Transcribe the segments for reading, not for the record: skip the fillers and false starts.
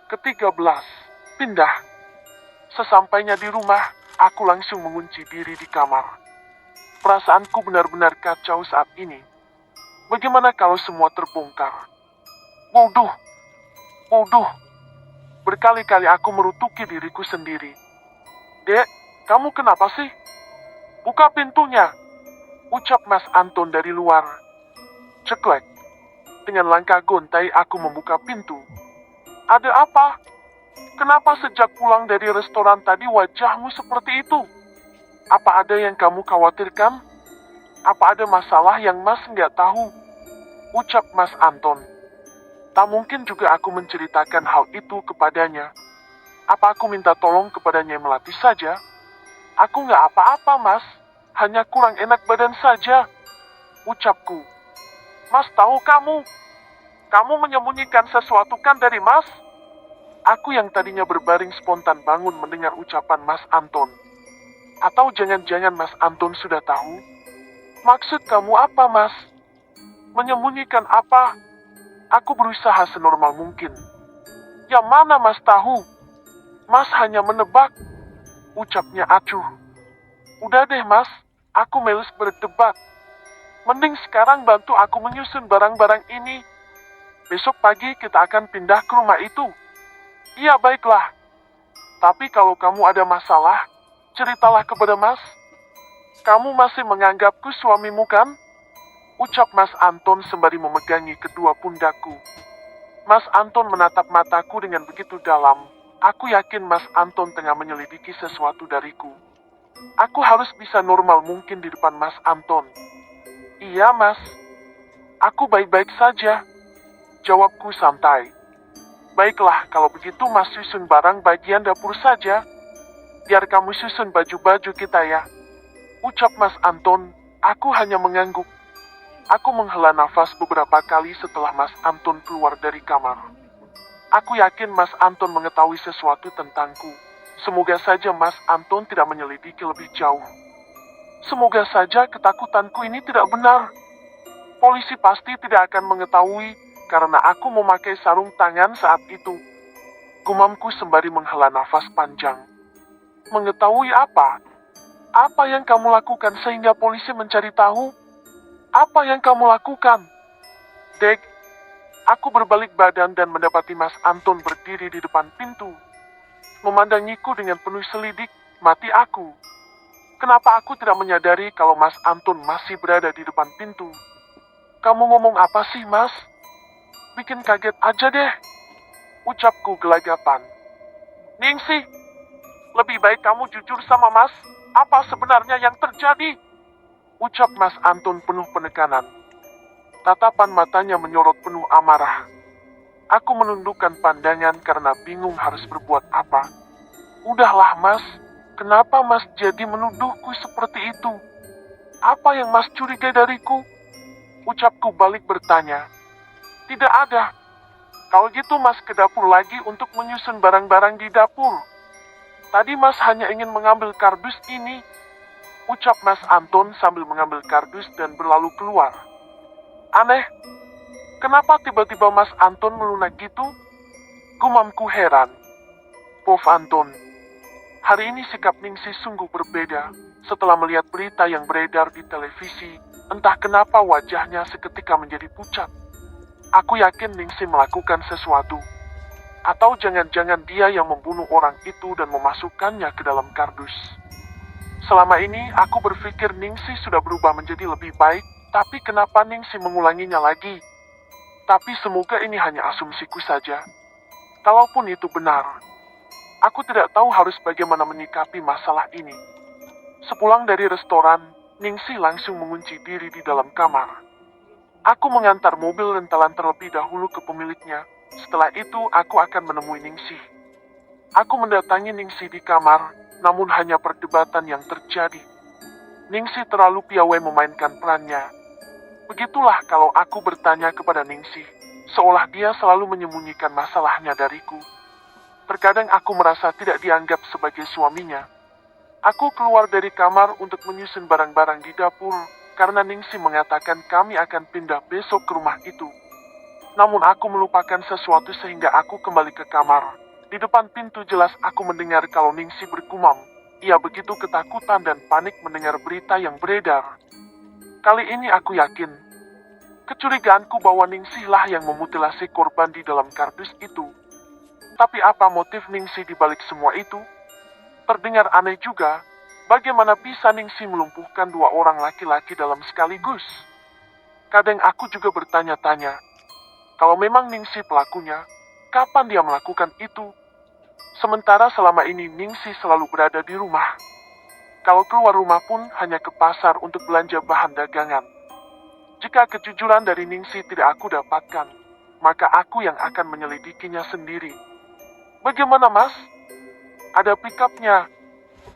Ke-13. Pindah. Sesampainya di rumah, aku langsung mengunci diri di kamar. Perasaanku benar-benar kacau saat ini. Bagaimana kalau semua terbongkar? Bodoh, bodoh. Berkali-kali aku merutuki diriku sendiri. Dek, kamu kenapa sih? Buka pintunya, ucap Mas Anton dari luar. Ceklek. Dengan langkah gontai aku membuka pintu. Ada apa? Kenapa sejak pulang dari restoran tadi wajahmu seperti itu? Apa ada yang kamu khawatirkan? Apa ada masalah yang Mas nggak tahu? Ucap Mas Anton. Tak mungkin juga aku menceritakan hal itu kepadanya. Apa aku minta tolong kepadanya Melati saja? Aku nggak apa-apa, Mas. Hanya kurang enak badan saja. Ucapku. Mas tahu kamu. Kamu menyembunyikan sesuatu kan dari Mas? Aku yang tadinya berbaring spontan bangun mendengar ucapan Mas Anton. Atau jangan-jangan Mas Anton sudah tahu? Maksud kamu apa, Mas? Menyembunyikan apa? Aku berusaha senormal mungkin. Yang mana Mas tahu? Mas hanya menebak. Ucapnya acuh. Udah deh, Mas. Aku males berdebat. Mending sekarang bantu aku menyusun barang-barang ini. Besok pagi kita akan pindah ke rumah itu. Iya, baiklah. Tapi kalau kamu ada masalah, ceritalah kepada Mas. Kamu masih menganggapku suamimu kan? Ucap Mas Anton sembari memegangi kedua pundakku. Mas Anton menatap mataku dengan begitu dalam. Aku yakin Mas Anton tengah menyelidiki sesuatu dariku. Aku harus bisa normal mungkin di depan Mas Anton. Iya, Mas. Aku baik-baik saja. Jawabku santai. Baiklah, kalau begitu Mas susun barang bagian dapur saja. Biar kamu susun baju-baju kita ya. Ucap Mas Anton, aku hanya mengangguk. Aku menghela nafas beberapa kali setelah Mas Anton keluar dari kamar. Aku yakin Mas Anton mengetahui sesuatu tentangku. Semoga saja Mas Anton tidak menyelidiki lebih jauh. Semoga saja ketakutanku ini tidak benar. Polisi pasti tidak akan mengetahui karena aku memakai sarung tangan saat itu. Gumamku sembari menghela nafas panjang. Mengetahui apa? Apa yang kamu lakukan sehingga polisi mencari tahu? Apa yang kamu lakukan? Dek, aku berbalik badan dan mendapati Mas Anton berdiri di depan pintu. Memandangiku dengan penuh selidik, mati aku. Kenapa aku tidak menyadari kalau Mas Anton masih berada di depan pintu? Kamu ngomong apa sih, Mas? Bikin kaget aja deh. Ucapku gelagapan. Ningsih, lebih baik kamu jujur sama Mas. Apa sebenarnya yang terjadi? Ucap Mas Anton penuh penekanan. Tatapan matanya menyorot penuh amarah. Aku menundukkan pandangan karena bingung harus berbuat apa. Udahlah, Mas. Kenapa Mas jadi menuduhku seperti itu? Apa yang Mas curigai dariku? Ucapku balik bertanya. Tidak ada. Kalau gitu Mas ke dapur lagi untuk menyusun barang-barang di dapur. Tadi Mas hanya ingin mengambil kardus ini. Ucap Mas Anton sambil mengambil kardus dan berlalu keluar. Aneh. Kenapa tiba-tiba Mas Anton melunak gitu? Gumamku heran. Prof Anton. Hari ini sikap Ningsih sungguh berbeda. Setelah melihat berita yang beredar di televisi, entah kenapa wajahnya seketika menjadi pucat. Aku yakin Ningsih melakukan sesuatu. Atau jangan-jangan dia yang membunuh orang itu dan memasukkannya ke dalam kardus. Selama ini aku berpikir Ningsih sudah berubah menjadi lebih baik, tapi kenapa Ningsih mengulanginya lagi? Tapi semoga ini hanya asumsiku saja. Kalaupun itu benar, aku tidak tahu harus bagaimana menyikapi masalah ini. Sepulang dari restoran, Ningsih langsung mengunci diri di dalam kamar. Aku mengantar mobil rentalan terlebih dahulu ke pemiliknya. Setelah itu, aku akan menemui Ningsih. Aku mendatangi Ningsih di kamar, namun hanya perdebatan yang terjadi. Ningsih terlalu piawai memainkan perannya. Begitulah kalau aku bertanya kepada Ningsih, seolah dia selalu menyembunyikan masalahnya dariku. Terkadang aku merasa tidak dianggap sebagai suaminya. Aku keluar dari kamar untuk menyusun barang-barang di dapur, karena Ningsih mengatakan kami akan pindah besok ke rumah itu. Namun aku melupakan sesuatu sehingga aku kembali ke kamar. Di depan pintu jelas aku mendengar kalau Ningsih bergumam. Ia begitu ketakutan dan panik mendengar berita yang beredar. Kali ini aku yakin. Kecurigaanku bahwa Ningsih lah yang memutilasi korban di dalam kardus itu. Tapi apa motif Ningsih di balik semua itu? Terdengar aneh juga. Bagaimana bisa Ningsih melumpuhkan dua orang laki-laki dalam sekaligus? Kadang aku juga bertanya-tanya, kalau memang Ningsih pelakunya, kapan dia melakukan itu? Sementara selama ini Ningsih selalu berada di rumah. Kalau keluar rumah pun hanya ke pasar untuk belanja bahan dagangan. Jika kejujuran dari Ningsih tidak aku dapatkan, maka aku yang akan menyelidikinya sendiri. Bagaimana, Mas? Ada pick-up-nya,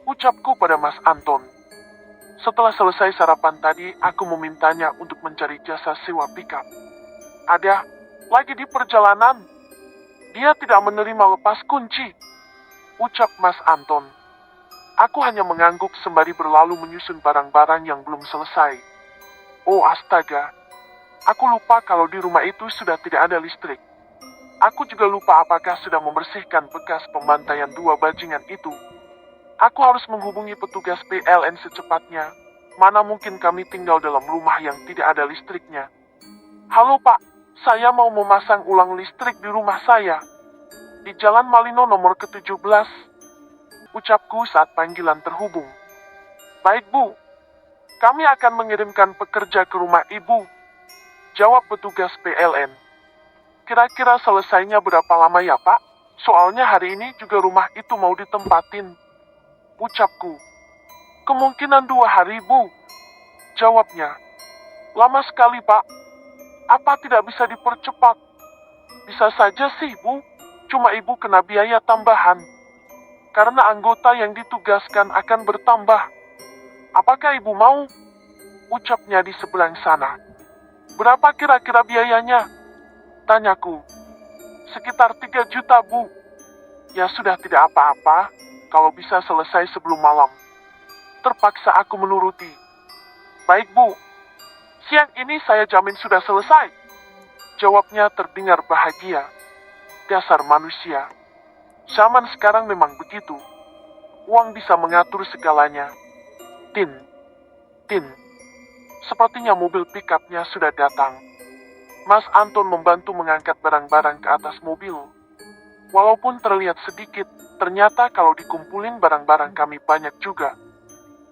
ucapku pada Mas Anton. Setelah selesai sarapan tadi, aku memintanya untuk mencari jasa sewa pick-up. Ada, lagi di perjalanan. Dia tidak menerima lepas kunci, ucap Mas Anton. Aku hanya mengangguk sembari berlalu menyusun barang-barang yang belum selesai. Oh astaga, aku lupa kalau di rumah itu sudah tidak ada listrik. Aku juga lupa apakah sudah membersihkan bekas pembantaian dua bajingan itu. Aku harus menghubungi petugas PLN secepatnya. Mana mungkin kami tinggal dalam rumah yang tidak ada listriknya. Halo Pak, saya mau memasang ulang listrik di rumah saya. Di Jalan Malino nomor ke-17. Ucapku saat panggilan terhubung. Baik Bu, kami akan mengirimkan pekerja ke rumah Ibu. Jawab petugas PLN. Kira-kira selesainya berapa lama ya Pak? Soalnya hari ini juga rumah itu mau ditempatin. Ucapku. Kemungkinan 2 hari, Bu. Jawabnya. Lama sekali, Pak. Apa tidak bisa dipercepat? Bisa saja sih, Bu. Cuma Ibu kena biaya tambahan. Karena anggota yang ditugaskan akan bertambah. Apakah Ibu mau? Ucapnya di sebelah sana. Berapa kira-kira biayanya? Tanyaku. Sekitar 3 juta, Bu. Ya sudah tidak apa-apa. Kalau bisa selesai sebelum malam. Terpaksa aku menuruti. Baik Bu, siang ini saya jamin sudah selesai. Jawabnya terdengar bahagia. Dasar manusia. Zaman sekarang memang begitu. Uang bisa mengatur segalanya. Tin. Sepertinya mobil pick-up-nya sudah datang. Mas Anton membantu mengangkat barang-barang ke atas mobil. Walaupun terlihat sedikit, ternyata kalau dikumpulin barang-barang kami banyak juga.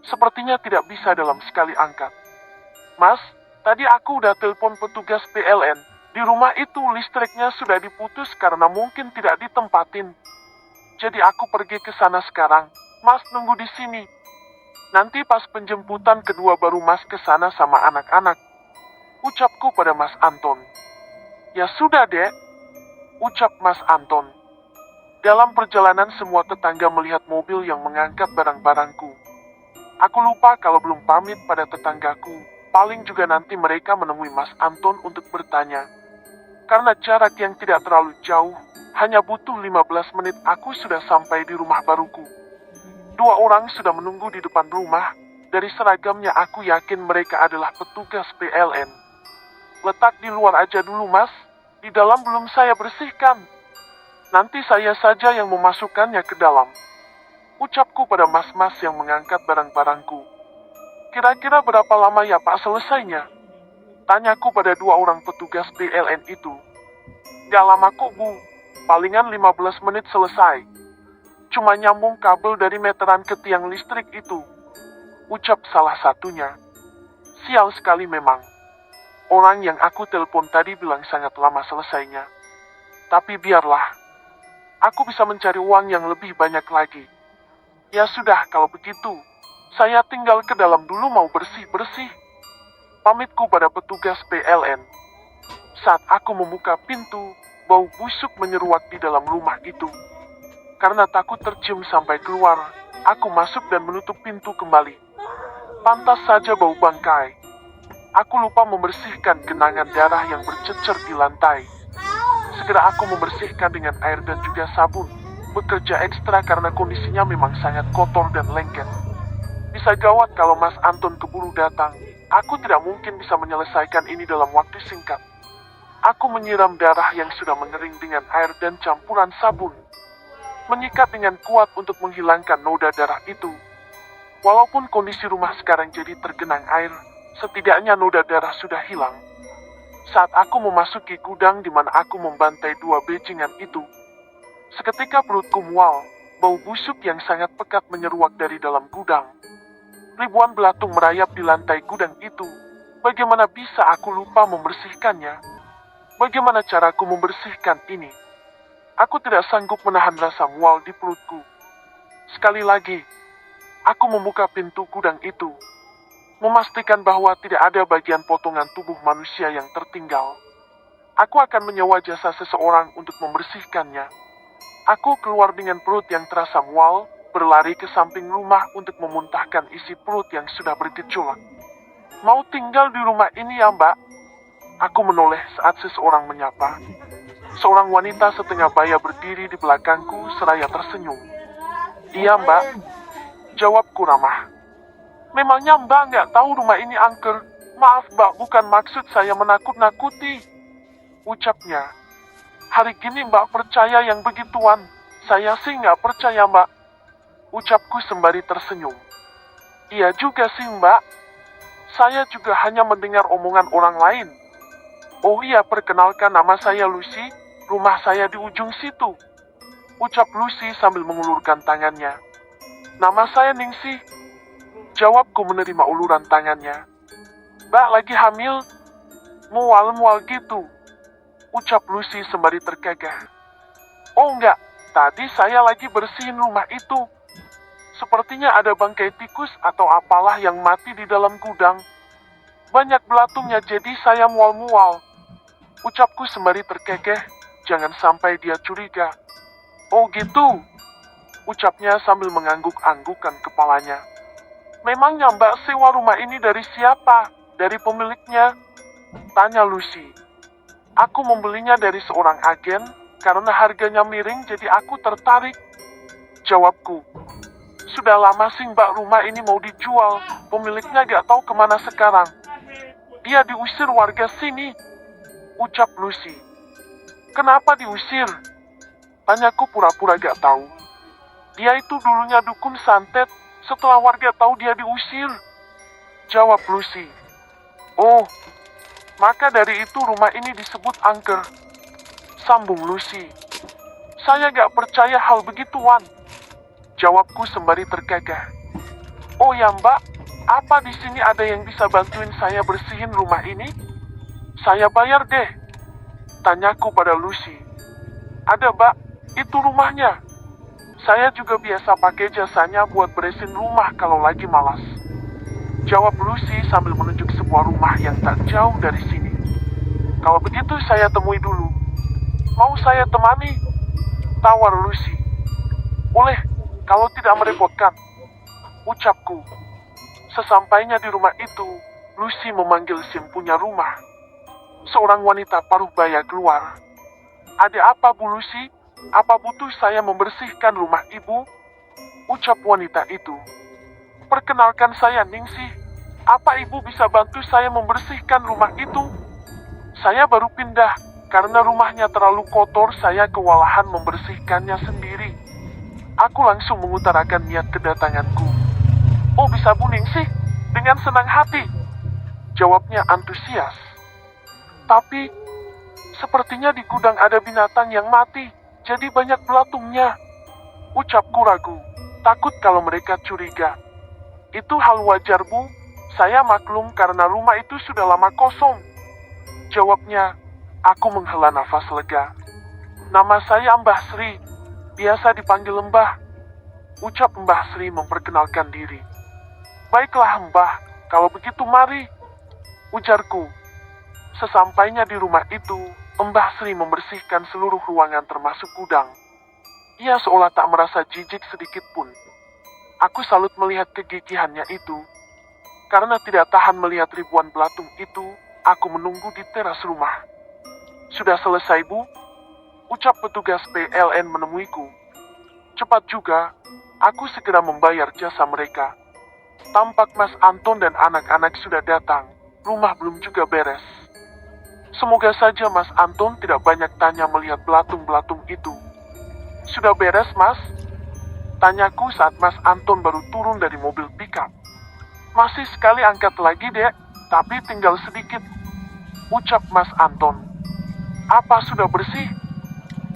Sepertinya tidak bisa dalam sekali angkat. Mas, tadi aku udah telepon petugas PLN. Di rumah itu listriknya sudah diputus karena mungkin tidak ditempatin. Jadi aku pergi ke sana sekarang. Mas nunggu di sini. Nanti pas penjemputan kedua baru Mas ke sana sama anak-anak. Ucapku pada Mas Anton. Ya sudah Dek. Ucap Mas Anton. Dalam perjalanan semua tetangga melihat mobil yang mengangkat barang-barangku. Aku lupa kalau belum pamit pada tetanggaku. Paling juga nanti mereka menemui Mas Anton untuk bertanya. Karena jarak yang tidak terlalu jauh, hanya butuh 15 menit aku sudah sampai di rumah baruku. 2 orang sudah menunggu di depan rumah. Dari seragamnya aku yakin mereka adalah petugas PLN. Letak di luar aja dulu Mas. Di dalam belum saya bersihkan. Nanti saya saja yang memasukkannya ke dalam. Ucapku pada mas-mas yang mengangkat barang-barangku. Kira-kira berapa lama ya Pak selesainya? Tanyaku pada 2 orang petugas PLN itu. Gak lama kok Bu, palingan 15 menit selesai. Cuma nyambung kabel dari meteran ke tiang listrik itu. Ucap salah satunya. Sial sekali memang. Orang yang aku telepon tadi bilang sangat lama selesainya. Tapi biarlah. Aku bisa mencari uang yang lebih banyak lagi. Ya sudah, kalau begitu, saya tinggal ke dalam dulu mau bersih-bersih. Pamitku pada petugas PLN. Saat aku membuka pintu, bau busuk menyeruak di dalam rumah itu. Karena takut tercium sampai keluar, aku masuk dan menutup pintu kembali. Pantas saja bau bangkai. Aku lupa membersihkan genangan darah yang bercecer di lantai. Segera aku membersihkan dengan air dan juga sabun. Bekerja ekstra karena kondisinya memang sangat kotor dan lengket. Bisa gawat kalau Mas Anton keburu datang. Aku tidak mungkin bisa menyelesaikan ini dalam waktu singkat. Aku menyiram darah yang sudah mengering dengan air dan campuran sabun. Menyikat dengan kuat untuk menghilangkan noda darah itu. Walaupun kondisi rumah sekarang jadi tergenang air, setidaknya noda darah sudah hilang. Saat aku memasuki gudang di mana aku membantai dua bajingan itu, seketika perutku mual, bau busuk yang sangat pekat menyeruak dari dalam gudang. Ribuan belatung merayap di lantai gudang itu. Bagaimana bisa aku lupa membersihkannya? Bagaimana caraku membersihkan ini? Aku tidak sanggup menahan rasa mual di perutku. Sekali lagi, aku membuka pintu gudang itu, memastikan bahwa tidak ada bagian potongan tubuh manusia yang tertinggal. Aku akan menyewa jasa seseorang untuk membersihkannya. Aku keluar dengan perut yang terasa mual, berlari ke samping rumah untuk memuntahkan isi perut yang sudah bergejolak. Mau tinggal di rumah ini ya, Mbak? Aku menoleh saat seseorang menyapa. Seorang wanita setengah baya berdiri di belakangku seraya tersenyum. Iya, Mbak. Jawabku ramah. Memangnya Mbak nggak tahu rumah ini angker? Maaf, Mbak, bukan maksud saya menakut-nakuti. Ucapnya. Hari gini Mbak percaya yang begituan. Saya sih nggak percaya, Mbak. Ucapku sembari tersenyum. Iya juga sih, Mbak. Saya juga hanya mendengar omongan orang lain. Oh iya, perkenalkan, nama saya Lucy. Rumah saya di ujung situ. Ucap Lucy sambil mengulurkan tangannya. Nama saya Ningsih. Jawabku menerima uluran tangannya. Mbak lagi hamil? Mual-mual gitu. Ucap Lucy sembari tergagah. Oh enggak, tadi saya lagi bersihin rumah itu. Sepertinya ada bangkai tikus atau apalah yang mati di dalam gudang. Banyak belatungnya jadi saya mual-mual. Ucapku sembari terkekeh, jangan sampai dia curiga. Oh gitu, ucapnya sambil mengangguk-anggukkan kepalanya. Memangnya Mbak sewa rumah ini dari siapa? Dari pemiliknya? Tanya Lucy. Aku membelinya dari seorang agen, karena harganya miring jadi aku tertarik. Jawabku. Sudah lama sih Mbak rumah ini mau dijual, pemiliknya gak tahu kemana sekarang. Dia diusir warga sini. Ucap Lucy. Kenapa diusir? Tanyaku pura-pura gak tahu. Dia itu dulunya dukun santet, setelah warga tahu dia diusir. Jawab Lucy. Oh, maka dari itu rumah ini disebut angker. Sambung Lucy. Saya gak percaya hal begituan. Jawabku sembari tergagah. Oh ya Mbak, apa di sini ada yang bisa bantuin saya bersihin rumah ini? Saya bayar deh. Tanyaku pada Lucy. Ada Mbak, itu rumahnya. Saya juga biasa pakai jasanya buat beresin rumah kalau lagi malas. Jawab Lucy sambil menunjuk sebuah rumah yang tak jauh dari sini. Kalau begitu saya temui dulu. Mau saya temani? Tawar Lucy. Boleh, kalau tidak merepotkan. Ucapku. Sesampainya di rumah itu, Lucy memanggil si punya rumah. Seorang wanita paruh baya keluar. Ada apa Bu Lucy? Apa butuh saya membersihkan rumah ibu? Ucap wanita itu. Perkenalkan saya Ningsih. Apa ibu bisa bantu saya membersihkan rumah itu? Saya baru pindah, karena rumahnya terlalu kotor saya kewalahan membersihkannya sendiri. Aku langsung mengutarakan niat kedatanganku. Oh bisa Bu Ningsih? Dengan senang hati. Jawabnya antusias. Tapi, sepertinya di gudang ada binatang yang mati, jadi banyak belatungnya. Ucapku ragu, takut kalau mereka curiga. Itu hal wajar Bu, saya maklum karena rumah itu sudah lama kosong. Jawabnya, aku menghela nafas lega. Nama saya Mbah Sri, biasa dipanggil Mbah. Ucap Mbah Sri memperkenalkan diri. Baiklah Mbah, kalau begitu mari. Ujarku. Sesampainya di rumah itu, Mbah Sri membersihkan seluruh ruangan termasuk gudang. Ia seolah tak merasa jijik sedikit pun. Aku salut melihat kegigihannya itu. Karena tidak tahan melihat ribuan belatung itu, aku menunggu di teras rumah. Sudah selesai Bu? Ucap petugas PLN menemuiku. Cepat juga, aku segera membayar jasa mereka. Tampak Mas Anton dan anak-anak sudah datang, rumah belum juga beres. Semoga saja Mas Anton tidak banyak tanya melihat belatung-belatung itu. Sudah beres, Mas? Tanyaku saat Mas Anton baru turun dari mobil pickup. Masih sekali angkat lagi, Dek, tapi tinggal sedikit. Ucap Mas Anton. Apa sudah bersih?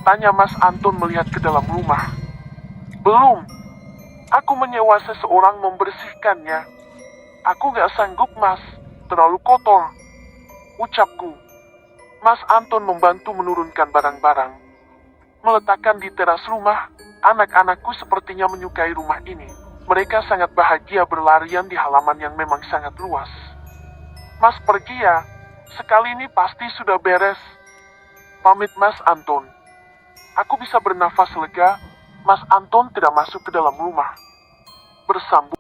Tanya Mas Anton melihat ke dalam rumah. Belum. Aku menyewa seseorang membersihkannya. Aku gak sanggup, Mas. Terlalu kotor. Ucapku. Mas Anton membantu menurunkan barang-barang. Meletakkan di teras rumah. Anak-anakku sepertinya menyukai rumah ini. Mereka sangat bahagia berlarian di halaman yang memang sangat luas. Mas pergi ya. Sekali ini pasti sudah beres. Pamit Mas Anton. Aku bisa bernafas lega. Mas Anton tidak masuk ke dalam rumah. Bersambung.